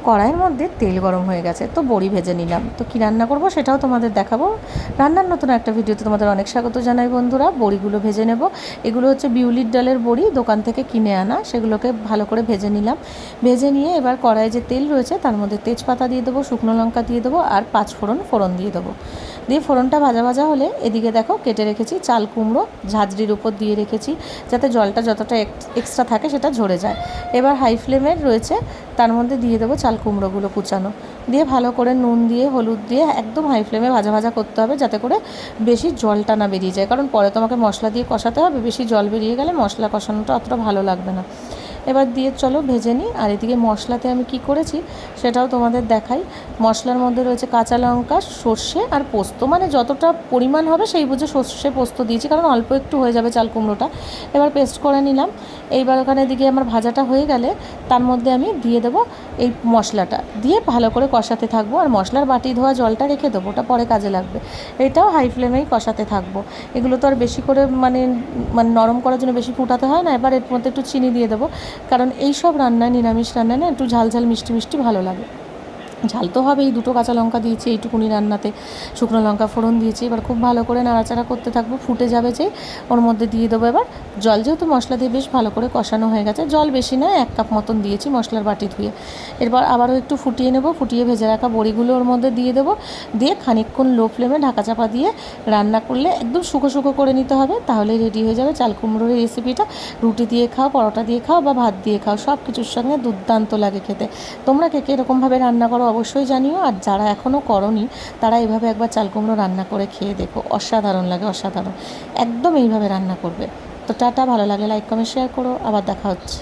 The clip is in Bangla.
কড়াইয়ের মধ্যে তেল গরম হয়ে গেছে, তো বড়ি ভেজে নিলাম। তো কী রান্না করব সেটাও তোমাদের দেখাবো। রান্নার নতুন একটা ভিডিওতে তোমাদের অনেক স্বাগত জানাই বন্ধুরা। বড়িগুলো ভেজে নেব। এগুলো হচ্ছে বিউলির ডালের বড়ি, দোকান থেকে কিনে আনা। সেগুলোকে ভালো করে ভেজে নিলাম। ভেজে নিয়ে এবার কড়াইয়ে যে তেল রয়েছে তার মধ্যে তেজপাতা দিয়ে দেবো, শুকনো লঙ্কা দিয়ে দেবো আর 5 ফোড়ন দিয়ে দেবো। দিয়ে ফোড়নটা ভাজা ভাজা হলে এদিকে দেখো কেটে রেখেছি চাল কুমড়ো, ঝাঁঝরির উপর দিয়ে রেখেছি যাতে জলটা যতটা এক্সট্রা থাকে সেটা ঝরে যায়। এবার হাই ফ্লেমের রয়েছে, তার মধ্যে দিয়ে দেবো চাল কুমড়োগুলো কুচানো, দিয়ে ভালো করে নুন দিয়ে হলুদ দিয়ে একদম হাই ফ্লেমে ভাজা ভাজা করতে হবে যাতে করে বেশি জলটা না বেরিয়ে যায়, কারণ পরে তোমাকে মশলা দিয়ে কষাতে হবে। বেশি জল বেরিয়ে গেলে মশলা কষানোটা অতটা ভালো লাগবে না। এবার দিয়ে চলো ভেজে নিই। আর এদিকে মশলাতে আমি কি করেছি সেটাও তোমাদের দেখাই। মশলার মধ্যে রয়েছে কাঁচা লঙ্কা, সর্ষে আর পোস্ত, মানে যতটা পরিমাণ হবে সেই বুঝে সর্ষে পোস্ত দিয়েছি, কারণ অল্প একটু হয়ে যাবে চাল কুমড়োটা। এবার পেস্ট করে নিলাম। এইবার ওখানে এদিকে আমার ভাজাটা হয়ে গেলে তার মধ্যে আমি দিয়ে দেবো এই মশলাটা, দিয়ে ভালো করে কষাতে থাকবো। আর মশলার বাটি ধোয়া জলটা রেখে দেবো, ওটা পরে কাজে লাগবে। এটাও হাই ফ্লেমেই কষাতে থাকবো। এগুলো তো আর বেশি করে মানে নরম করার জন্য বেশি ফুটাতে হয় না। এবার এর মধ্যে একটু চিনি দিয়ে দেবো, কারণ এই সব রান্নায়, নিরামিষ রান্নায় না একটু ঝাল ঝাল মিষ্টি মিষ্টি ভালো লাগে। ঝাল তো হবেই, 2টো কাঁচা লঙ্কা দিয়েছি এইটুকুনি রান্নাতে, শুকনো লঙ্কা ফোড়ন দিয়েছি। এবার খুব ভালো করে নাড়াচাড়া করতে থাকবো। ফুটে যাবে যেই ওর মধ্যে দিয়ে দেবো এবার জল, যেহেতু মশলা দিয়ে বেশ ভালো করে কষানো হয়ে গেছে। জল বেশি নয়, 1 কাপ মতন দিয়েছি মশলার বাটি ধুয়ে। এরপর আবারও একটু ফুটিয়ে নেব। ফুটিয়ে ভেজে রাখা বড়িগুলো ওর মধ্যে দিয়ে দেবো। দিয়ে খানিকক্ষণ লো ফ্লেমে ঢাকা চাপা দিয়ে রান্না করলে একদম শুকো শুকো করে নিতে হবে, তাহলেই রেডি হয়ে যাবে চাল কুমড়োর এই রেসিপিটা। রুটি দিয়ে খাও, পরোটা দিয়ে খাও বা ভাত দিয়ে খাও, সব কিছুর সঙ্গে দুর্দান্ত লাগে খেতে। তোমরা কে এরকমভাবে রান্না করো অবশ্যই জানিও। আর যারা এখনও করোনি তারা এইভাবে একবার চাল কুমড়ো রান্না করে খেয়ে দেখো, অসাধারণ লাগে, অসাধারণ। একদম এইভাবে রান্না করবে। তো টাটা, ভালো লাগলে লাইক কমেন্ট শেয়ার করো, আবার দেখা হচ্ছে।